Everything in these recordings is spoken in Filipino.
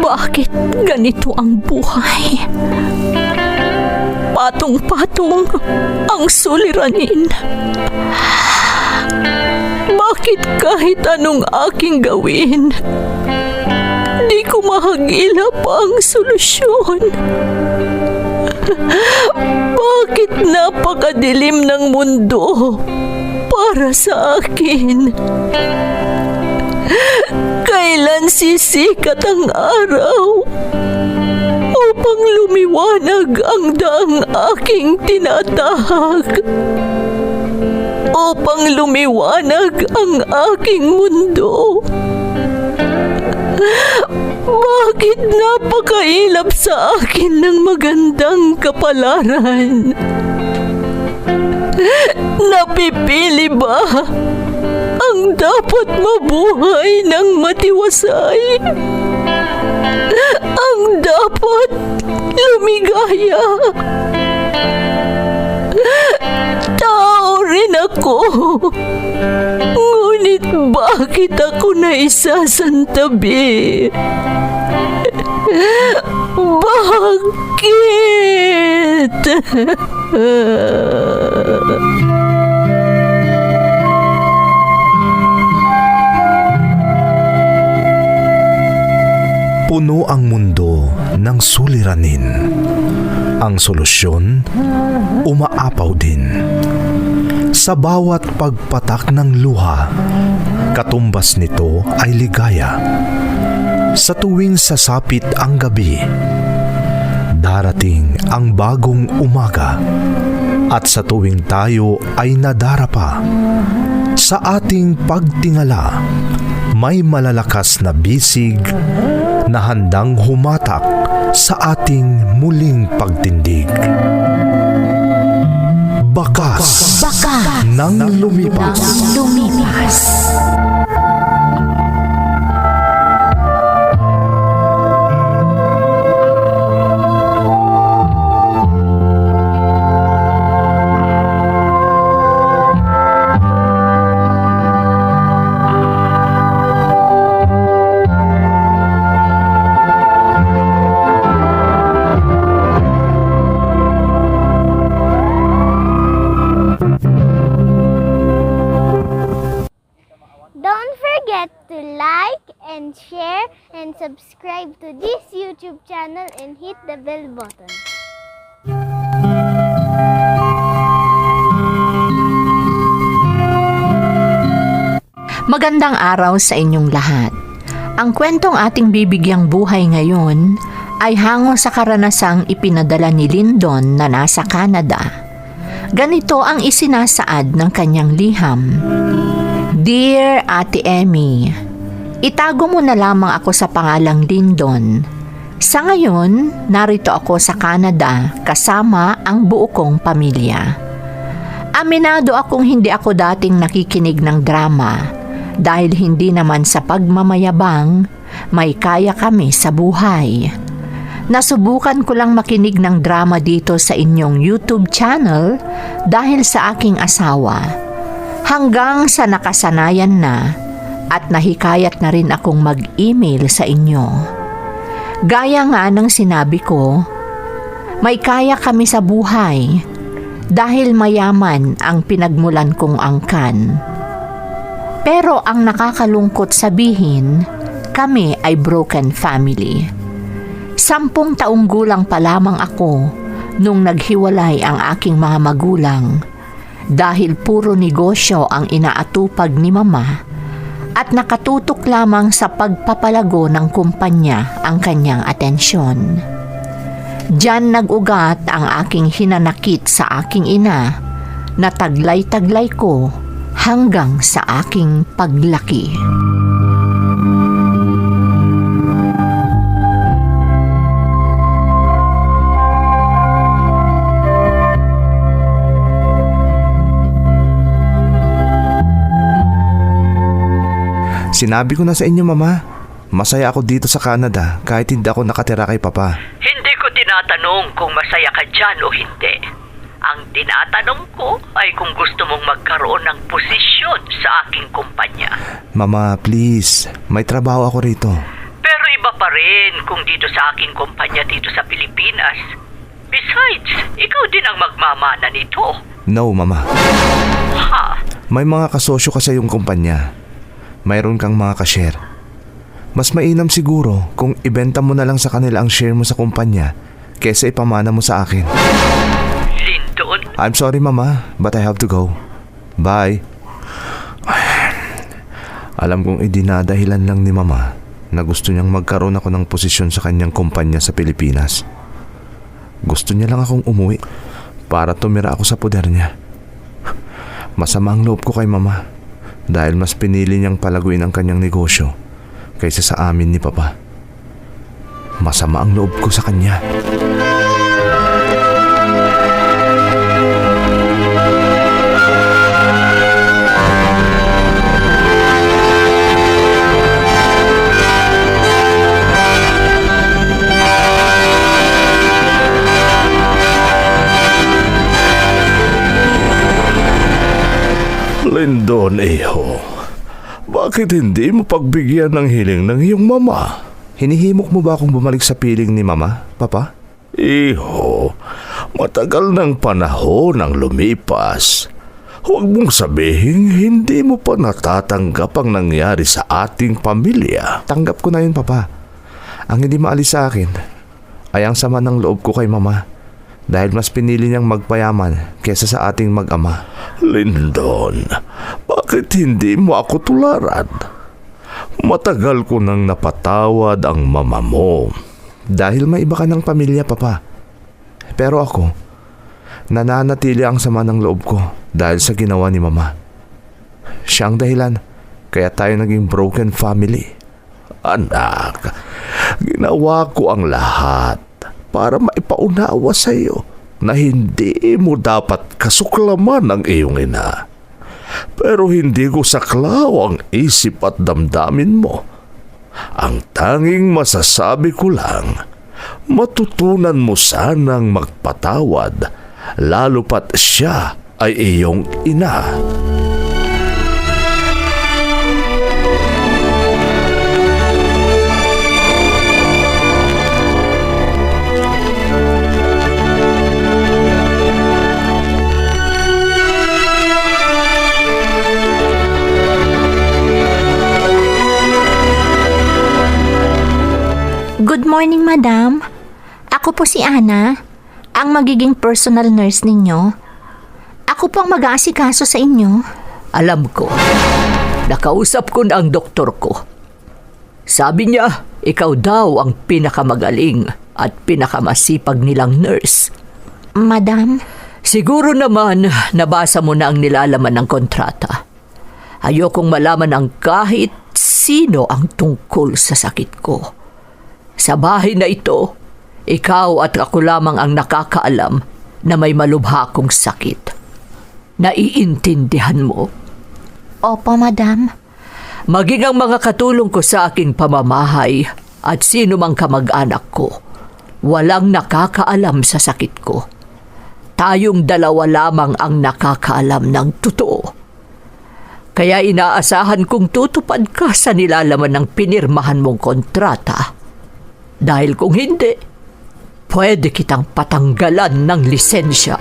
Bakit ganito ang buhay? Patong-patong ang suliranin. Bakit kahit anong aking gawin, di ko mahagilap ang solusyon? Bakit napakadilim ng mundo para sa akin? Kailan sisikat ang araw upang lumiwanag ang daang aking tinatahak? Upang lumiwanag ang aking mundo? Bakit napakailap sa akin ng magandang kapalaran? Napipili ba ang dapat mabuhay ng matiwasay? Ang dapat lumigaya? Tao rin ako. Ngunit bakit ako naisasantabi? Bakit? Puno ang mundo ng suliranin. Ang solusyon, umaapaw din. Sa bawat pagpatak ng luha, katumbas nito ay ligaya. Sa tuwing sasapit ang gabi, darating ang bagong umaga. At sa tuwing tayo ay nadarapa, sa ating pagtingala, may malalakas na bisig na handang humatak sa ating muling pagtindig. Bakas ng lumipas. Don't forget to like and share and subscribe to this YouTube channel and hit the bell button. Magandang araw sa inyong lahat. Ang kwentong ating bibigyang buhay ngayon ay hango sa karanasang ipinadala ni Lyndon na nasa Canada. Ganito ang isinasaad ng kanyang liham. Dear Ate Emmy, itago mo na lamang ako sa pangalang Lyndon. Sa ngayon, narito ako sa Canada kasama ang buo kong pamilya. Aminado akong hindi ako dating nakikinig ng drama dahil hindi naman sa pagmamayabang may kaya kami sa buhay. Nasubukan ko lang makinig ng drama dito sa inyong YouTube channel dahil sa aking asawa. Hanggang sa nakasanayan na at nahikayat na rin akong mag-email sa inyo. Gaya nga ng sinabi ko, may kaya kami sa buhay dahil mayaman ang pinagmulan kong angkan. Pero ang nakakalungkot sabihin, kami ay broken family. 10 taong gulang pa lamang ako nung naghiwalay ang aking mga magulang dahil puro negosyo ang inaatupag ni Mama at nakatutok lamang sa pagpapalago ng kumpanya ang kanyang atensyon. Diyan nag-ugat ang aking hinanakit sa aking ina na taglay-taglay ko hanggang sa aking paglaki. Sinabi ko na sa inyo, Mama, masaya ako dito sa Canada kahit hindi ako nakatira kay Papa. Hindi ko tinatanong kung masaya ka dyan o hindi. Ang tinatanong ko ay kung gusto mong magkaroon ng posisyon sa aking kumpanya. Mama, please, may trabaho ako rito. Pero iba pa rin kung dito sa aking kumpanya dito sa Pilipinas. Besides, ikaw din ang magmamana nito. No, Mama. Ha? May mga kasosyo ka sa iyong kumpanya. Mayroon kang mga ka-share. Mas mainam siguro kung ibenta mo na lang sa kanila ang share mo sa kumpanya kesa ipamana mo sa akin. Lindon? I'm sorry, Mama, but I have to go. Bye. Alam kong idinadahilan lang ni Mama na gusto niyang magkaroon ako ng posisyon sa kanyang kumpanya sa Pilipinas. Gusto niya lang akong umuwi para tumira ako sa poder niya. Masama ang loob ko kay Mama dahil mas pinili niyang palaguin ang kanyang negosyo kaysa sa amin ni Papa. Masama ang loob ko sa kanya. Lindon, iho. Bakit hindi mo pagbigyan ng hiling ng iyong mama? Hinihimok mo ba akong bumalik sa piling ni Mama, Papa? Iho, matagal ng panahon ang lumipas. Huwag mong sabihin hindi mo pa natatanggap ang nangyari sa ating pamilya. Tanggap ko na yun, Papa. Ang hindi maalis sa akin ay ang sama ng loob ko kay Mama dahil mas pinili niyang magpayaman kesa sa ating mag-ama. Lindon, bakit hindi mo ako tularan? Matagal ko nang napatawad ang mama mo. Dahil may iba ka ng pamilya, Papa. Pero ako, nananatili ang sama ng loob ko dahil sa ginawa ni Mama. Siya ang dahilan kaya tayo naging broken family. Anak, ginawa ko ang lahat para maipaunawa sa iyo na hindi mo dapat kasuklaman ang iyong ina. Pero hindi ko saklaw ang isip at damdamin mo. Ang tanging masasabi ko lang, matutunan mo sanang magpatawad, lalo pat siya ay iyong ina. Good morning, madam. Ako po si Ana, ang magiging personal nurse ninyo. Ako po ang mag-aasikaso sa inyo. Alam ko. Nakausap ko na ang doktor ko. Sabi niya, ikaw daw ang pinakamagaling at pinakamasipag nilang nurse. Madam, Siguro naman nabasa mo na ang nilalaman ng kontrata. Ayokong malaman ang kahit sino ang tungkol sa sakit ko. Sa bahay na ito, ikaw at ako lamang ang nakakaalam na may malubha kong sakit. Naiintindihan mo? opo, madam. Maging ang mga katulong ko sa aking pamamahay at sino mang kamag-anak ko, walang nakakaalam sa sakit ko. Tayong dalawa lamang ang nakakaalam ng totoo. Kaya inaasahan kong tutupad ka sa nilalaman ng pinirmahan mong kontrata. Dahil kung hindi, pwede kitang patanggalan ng lisensya.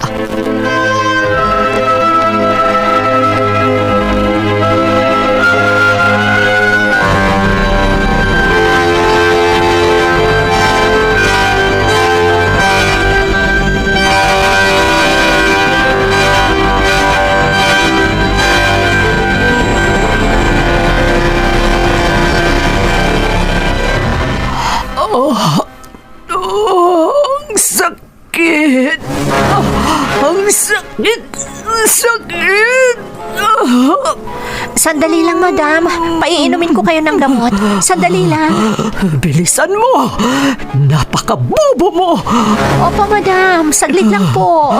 Ang sakit! Ang sakit! Sakit! Sandali lang, madam. Paiinumin ko kayo ng gamot. Sandali lang. Bilisan mo! Napakabobo mo! Opo, madam. Saglit lang po.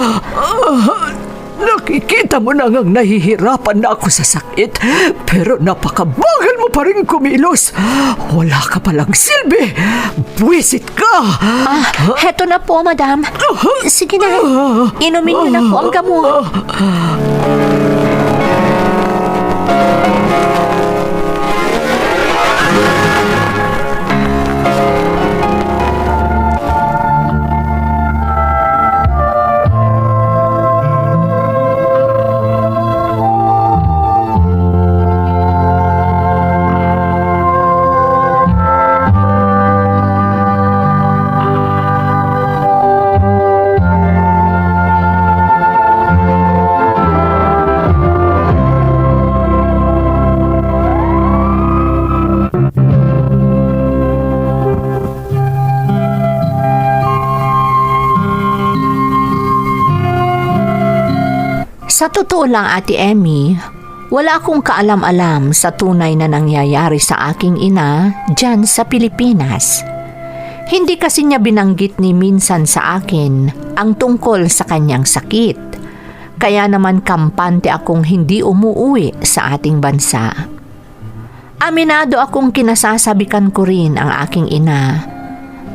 Nakikita mo na ngang nahihirapan na ako sa sakit, pero napakabagal mo pa rin kumilos. Wala ka palang silbi. Buwisit ka. Heto na po, madam. Sige na. Inumin niyo na po ang gamot. Sa totoo lang, Ate Emmy, wala akong kaalam-alam sa tunay na nangyayari sa aking ina dyan sa Pilipinas. Hindi kasi niya binanggit ni minsan sa akin ang tungkol sa kanyang sakit. Kaya naman kampante akong hindi umuuwi sa ating bansa. Aminado akong kinasasabikan ko rin ang aking ina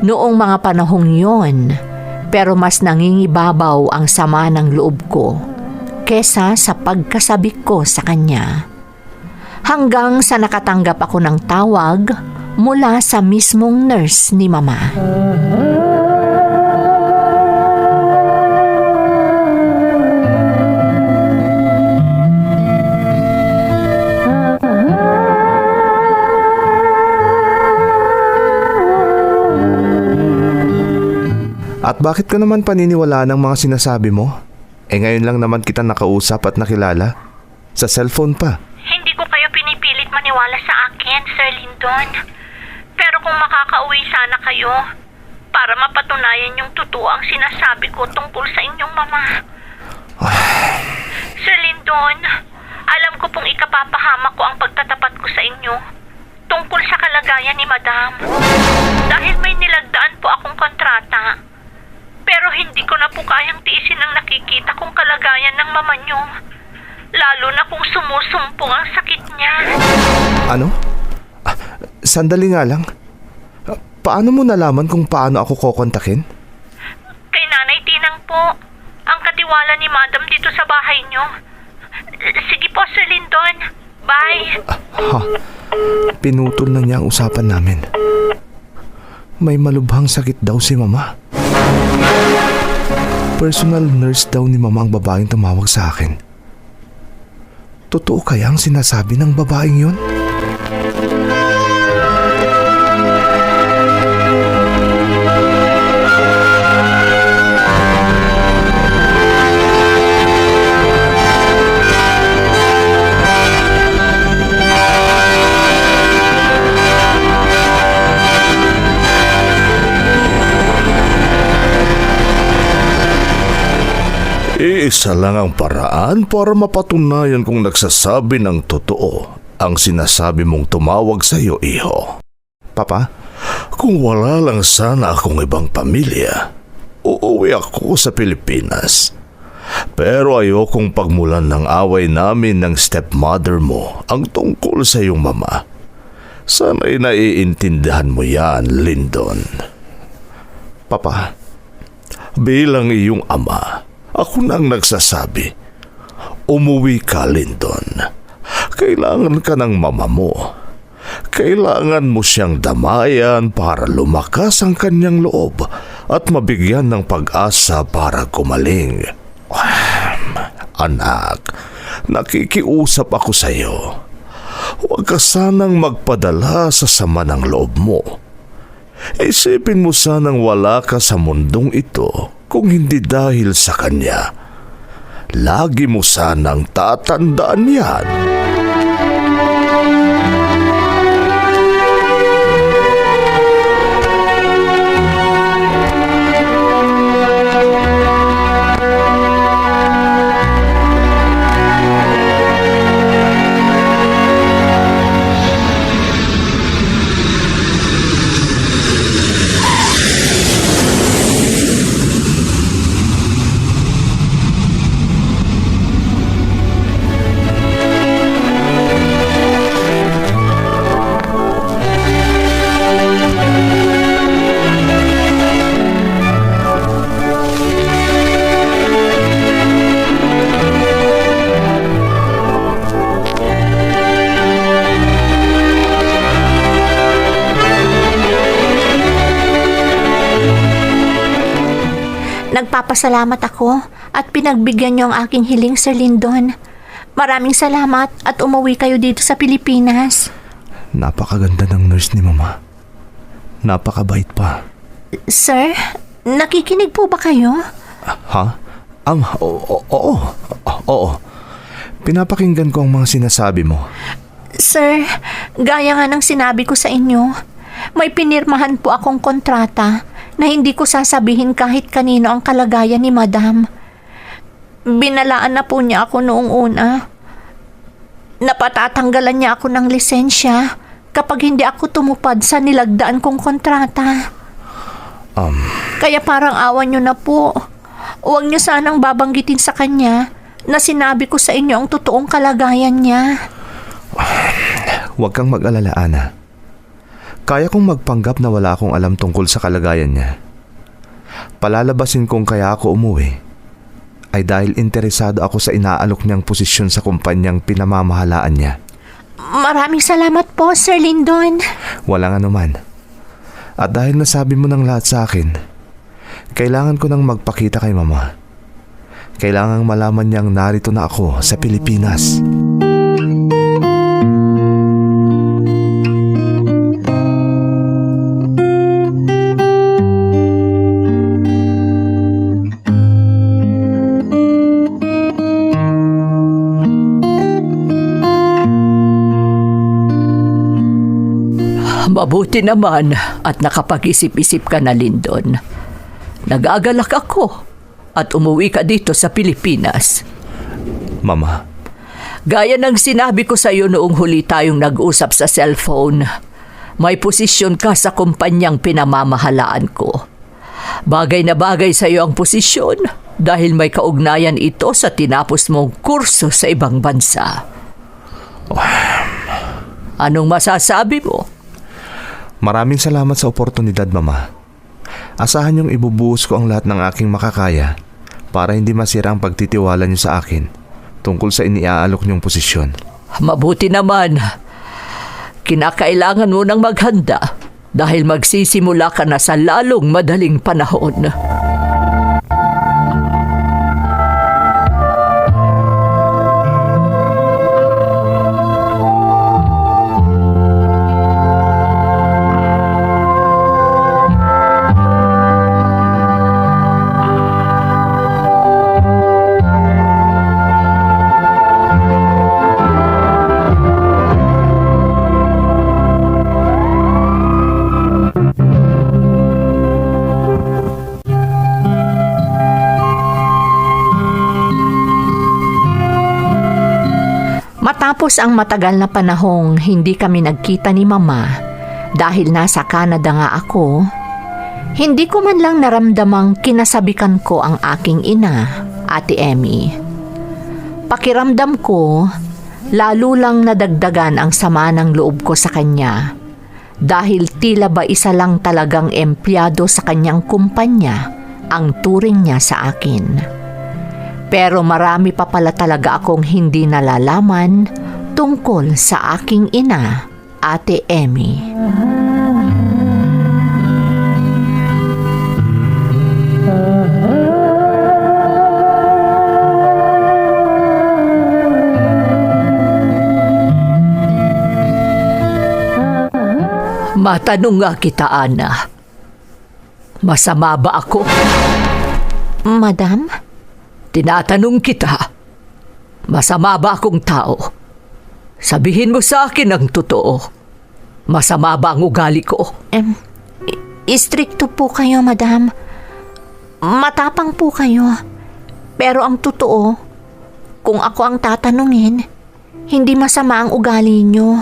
noong mga panahong yon, pero mas nangingibabaw ang sama ng loob ko kesa sa pagkasabik ko sa kanya. Hanggang sa nakatanggap ako ng tawag mula sa mismong nurse ni Mama. At bakit ka naman paniniwala ng mga sinasabi mo? Ngayon lang naman kita nakausap at nakilala. Sa cellphone pa. Hindi ko kayo pinipilit maniwala sa akin, Sir Lyndon. Pero kung makakauwi sana kayo, para mapatunayan yung totoo ang sinasabi ko tungkol sa inyong mama. Sir Lyndon, alam ko pong ikapapahamak ko ang pagtatapat ko sa inyo tungkol sa kalagayan ni Madam. Dahil may nilagdaan po akong kontrata. Pero hindi ko na po kayang tiisin ang nakikita kong kalagayan ng mama niyo. Lalo na kung sumusumpong ang sakit niya. Ano? Sandali nga lang. Paano mo nalaman kung paano ako kokontakin? Kay Nanay Tinang po. Ang katiwala ni Madam dito sa bahay niyo. Sige po, Sir Lyndon. Bye. Pinutol na niya ang usapan namin. May malubhang sakit daw si Mama. Personal nurse daw ni Mama ang babaeng tumawag sa akin. Totoo kaya ang sinasabi ng babaeng yun? Iisa lang ang paraan para mapatunayan kung nagsasabi ng totoo ang sinasabi mong tumawag sa iyo, iho. Papa? Kung wala lang sana akong ibang pamilya, uuwi ako sa Pilipinas. Pero ayokong pagmulan ng away namin ng stepmother mo ang tungkol sa iyong mama. Sana'y naiintindihan mo yan, Lyndon. Papa? Bilang iyong ama, ako nang nagsasabi, umuwi ka, Lyndon. Kailangan ka ng mama mo. Kailangan mo siyang damayan para lumakas ang kanyang loob at mabigyan ng pag-asa para gumaling. Anak, nakikiusap ako sa iyo. Huwag ka sanang magpadala sa sama ng loob mo. Isipin mo sanang wala ka sa mundong ito kung hindi dahil sa kanya. Lagi mo sanang tatandaan yan. Nagpapasalamat ako at pinagbigyan niyo ang aking hiling, Sir Lyndon. Maraming salamat at umuwi kayo dito sa Pilipinas. Napakaganda ng nurse ni Mama. Napakabait pa. Sir, nakikinig po ba kayo? Ha? Oo. Pinapakinggan ko ang mga sinasabi mo. Sir, gaya nga ng sinabi ko sa inyo, may pinirmahan po akong kontrata na hindi ko sasabihin kahit kanino ang kalagayan ni Madam. Binalaan na po niya ako noong una. Napatatanggalan niya ako ng lisensya kapag hindi ako tumupad sa nilagdaan kong kontrata. Kaya parang awan niyo na po. Huwag niyo sanang babanggitin sa kanya na sinabi ko sa inyo ang totoong kalagayan niya. Huwag kang mag-alala, Ana. Kaya kong magpanggap na wala akong alam tungkol sa kalagayan niya. Palalabasin kong kaya ako umuwi ay dahil interesado ako sa inaalok niyang posisyon sa kumpanyang pinamamahalaan niya. Maraming salamat po, Sir Lyndon. Walang anuman. At dahil nasabi mo ng lahat sa akin, kailangan ko nang magpakita kay Mama. Kailangang malaman niyang narito na ako sa Pilipinas. Mabuti naman at nakapag-isip-isip ka na, Lyndon. Nag-agalak ako at umuwi ka dito sa Pilipinas. Mama, Gaya ng sinabi ko sa iyo noong huli tayong nag-usap sa cellphone, may posisyon ka sa kumpanyang pinamamahalaan ko. Bagay na bagay sa iyo ang posisyon dahil may kaugnayan ito sa tinapos mong kurso sa ibang bansa. Anong masasabi mo? maraming salamat sa oportunidad, Mama. Asahan niyong ibubuhos ko ang lahat ng aking makakaya para hindi masira ang pagtitiwala niyo sa akin tungkol sa iniaalok niyong posisyon. Mabuti naman. Kinakailangan mo nang maghanda dahil magsisimula ka na sa lalong madaling panahon. Matapos ang matagal na panahong hindi kami nagkita ni Mama dahil nasa Canada nga ako, hindi ko man lang naramdamang kinasabikan ko ang aking ina, Ate Emmy. Pakiramdam ko, lalo lang nadagdagan ang sama ng loob ko sa kanya dahil tila ba isa lang talagang empleyado sa kanyang kumpanya ang turing niya sa akin. Pero marami pa pala talaga akong hindi nalalaman tungkol sa aking ina, Ate Emmy. Matanong nga kita, Ana. Masama ba ako? Madam? Tinatanong kita. Masama ba akong tao? Sabihin mo sa akin ang totoo. Masama ba ang ugali ko? Istrikto po kayo, Madam. Matapang po kayo. Pero ang totoo, kung ako ang tatanungin, hindi masama ang ugali niyo.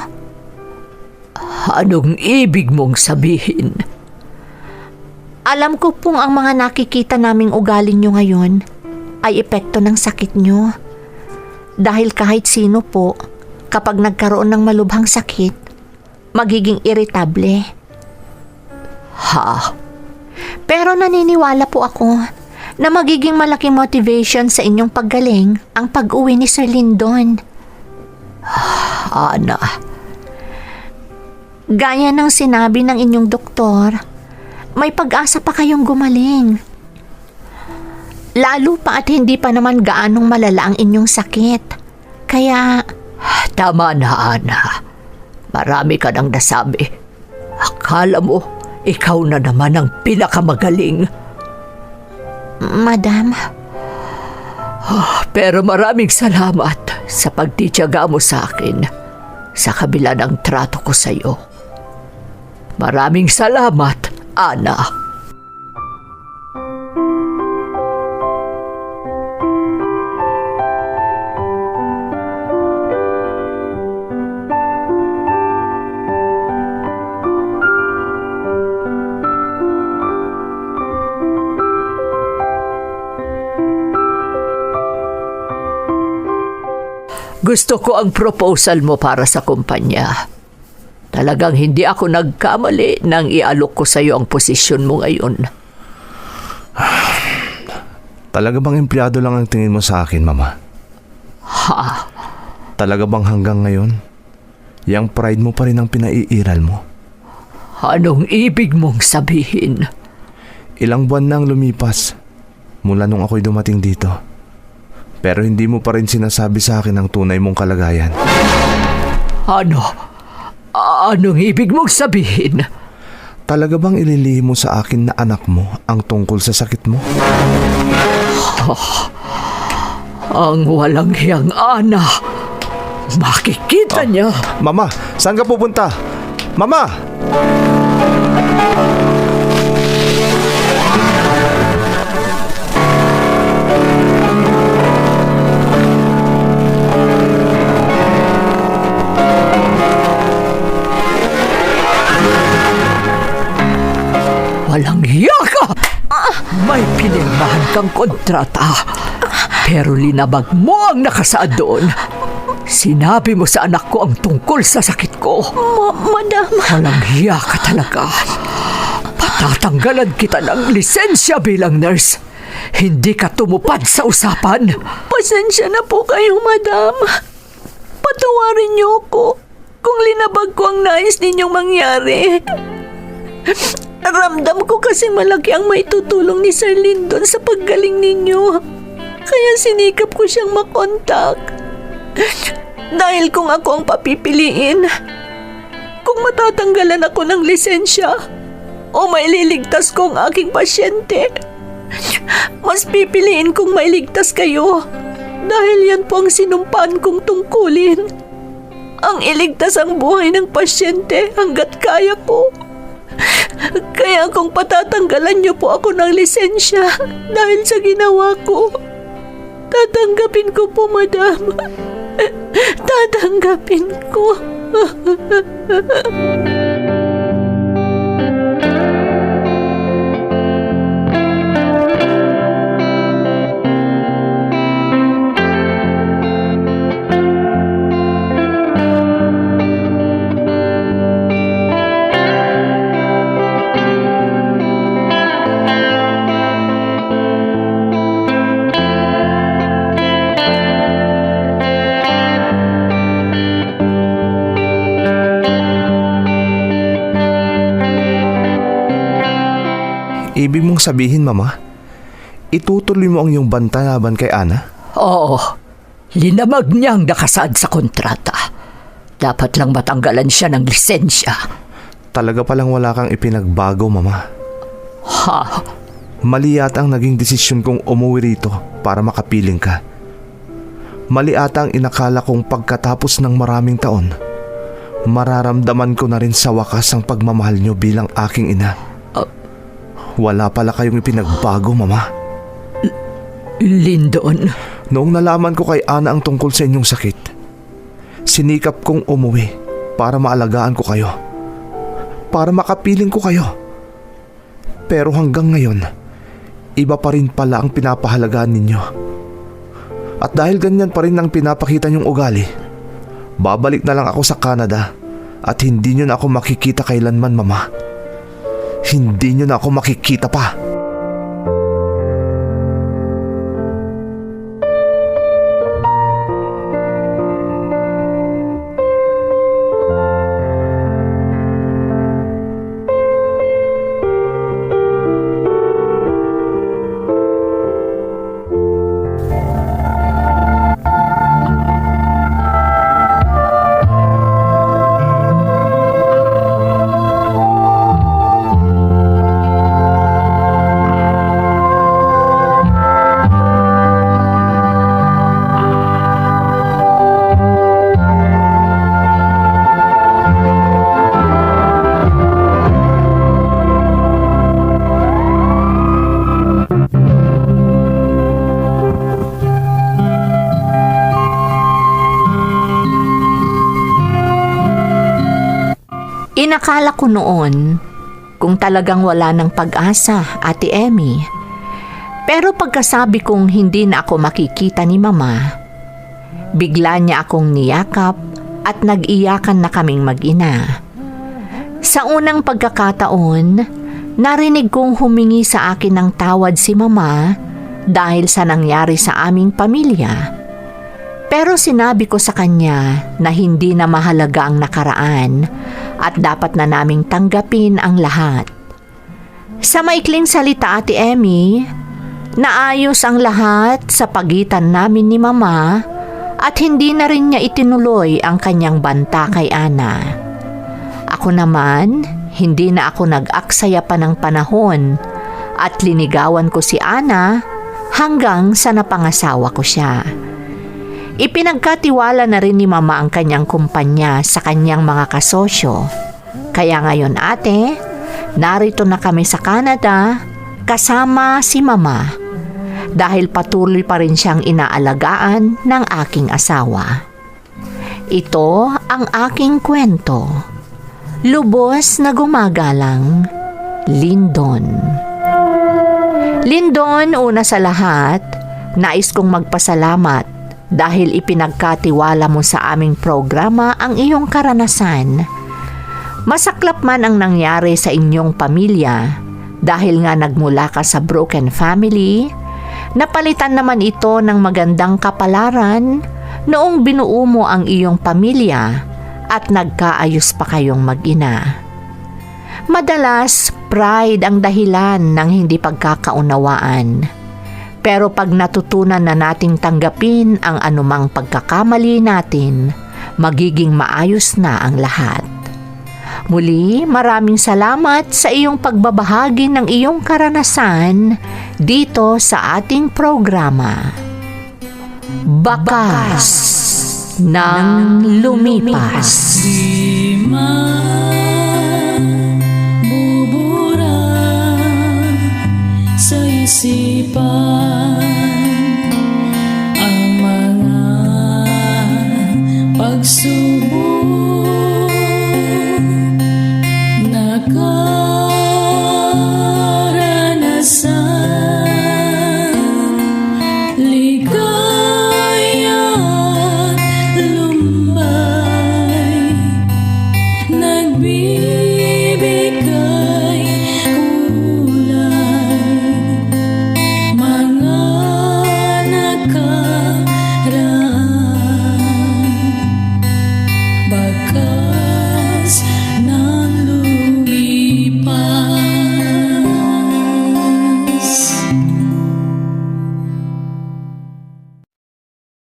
Anong ibig mong sabihin? Alam ko pong ang mga nakikita naming ugali niyo ngayon ay epekto ng sakit niyo. Dahil kahit sino po, kapag nagkaroon ng malubhang sakit, magiging irritable. Ha? Pero naniniwala po ako na magiging malaking motivation sa inyong paggaling ang pag-uwi ni Sir Lyndon. Ana, Gaya ng sinabi ng inyong doktor, may pag-asa pa kayong gumaling. Lalo pa at hindi pa naman gaanong malala ang inyong sakit. Kaya, tama na, Ana. Marami ka nang nasabi. Akala mo, ikaw na naman ang pinakamagaling. Madam, Pero maraming salamat sa pagtitiyaga mo sa akin sa kabila ng trato ko sa iyo. Maraming salamat, Ana. Gusto ko ang proposal mo para sa kumpanya. Talagang hindi ako nagkamali nang ialok ko sa iyo ang posisyon mo ngayon. Talaga bang empleyado lang ang tingin mo sa akin, Mama? Ha? Talaga bang hanggang ngayon, yang pride mo pa rin ang pinaiiral mo? Anong ibig mong sabihin? Ilang buwan na ang lumipas mula nung ako'y dumating dito. Pero hindi mo pa rin sinasabi sa akin ang tunay mong kalagayan. Ano? Anong ibig mong sabihin? Talaga bang ililihim mo sa akin na anak mo ang tungkol sa sakit mo? Ang walang hiyang Ana. Makikita niya. Mama, saan ka pupunta? Mama! Walang hiya ka! May pinirmahan kang kontrata. Pero linabag mo ang nakasaad doon. Sinabi mo sa anak ko ang tungkol sa sakit ko. Madam. Walang hiya ka talaga. Patatanggalan kita ng lisensya bilang nurse. Hindi ka tumupad sa usapan. Pasensya na po kayo, madam. Patawarin niyo ako kung linabag ko ang nais ninyong mangyari. Ramdam ko kasi malaki ang maitutulong ni Sir Lyndon sa paggaling ninyo. Kaya sinikap ko siyang makontak. Dahil kung ako ang papipiliin, kung matatanggalan ako ng lisensya o maililigtas ko ang aking pasyente, mas pipiliin kong mailigtas kayo dahil yan po ang sinumpaan kong tungkulin. Ang iligtas ang buhay ng pasyente hanggat kaya ko. Kaya kung patatanggalan niyo po ako ng lisensya dahil sa ginawa ko, tatanggapin ko po, madam. Tatanggapin ko. Ibig mong sabihin, Mama, itutuloy mo ang iyong banta laban kay Ana? Oo. Linamag niyang nakasaad sa kontrata. Dapat lang matanggalan siya ng lisensya. Talaga palang wala kang ipinagbago, Mama. Ha? Mali yata ang naging desisyon kong umuwi rito para makapiling ka. Mali ata ang inakala kong pagkatapos ng maraming taon, mararamdaman ko na rin sa wakas ang pagmamahal niyo bilang aking ina. Wala pala kayong ipinagbago, Mama. Lyndon? Noong nalaman ko kay Ana ang tungkol sa inyong sakit, sinikap kong umuwi para maalagaan ko kayo. Para makapiling ko kayo. Pero hanggang ngayon, iba pa rin pala ang pinapahalagaan ninyo. At dahil ganyan pa rin ang pinapakita niyong ugali, babalik na lang ako sa Canada at hindi niyo na ako makikita kailanman, Mama. Hindi niyo na ako makikita pa. Inakala ko noon kung talagang wala ng pag-asa, Ate Emmy. Pero pagkasabi kong hindi na ako makikita ni Mama, Bigla niya akong niyakap at nag-iyakan na kaming mag-ina. Sa unang pagkakataon, narinig kong humingi sa akin ng tawad si Mama dahil sa nangyari sa aming pamilya. Pero sinabi ko sa kanya na hindi na mahalaga ang nakaraan at dapat na naming tanggapin ang lahat. Sa maikling salita, Ate Emmy, naayos ang lahat sa pagitan namin ni Mama at hindi na rin niya itinuloy ang kanyang banta kay Ana. Ako naman, hindi na ako nag-aksaya pa ng panahon at linigawan ko si Ana hanggang sa napangasawa ko siya. Ipinagkatiwala na rin ni Mama ang kanyang kumpanya sa kanyang mga kasosyo. Kaya ngayon, ate, narito na kami sa Canada kasama si Mama dahil patuloy pa rin siyang inaalagaan ng aking asawa. Ito ang aking kwento. Lubos na gumagalang, Lyndon. Lyndon, una sa lahat, nais kong magpasalamat dahil ipinagkatiwala mo sa aming programa ang iyong karanasan. Masaklap man ang nangyari sa inyong pamilya dahil nga nagmula ka sa broken family, napalitan naman ito ng magandang kapalaran noong binuo mo ang iyong pamilya at nagkaayos pa kayong mag-ina. Madalas, pride ang dahilan ng hindi pagkakaunawaan. Pero pag natutunan na nating tanggapin ang anumang pagkakamali natin, magiging maayos na ang lahat. Muli, maraming salamat sa iyong pagbabahagi ng iyong karanasan dito sa ating programa. Bakas ng Lumipas.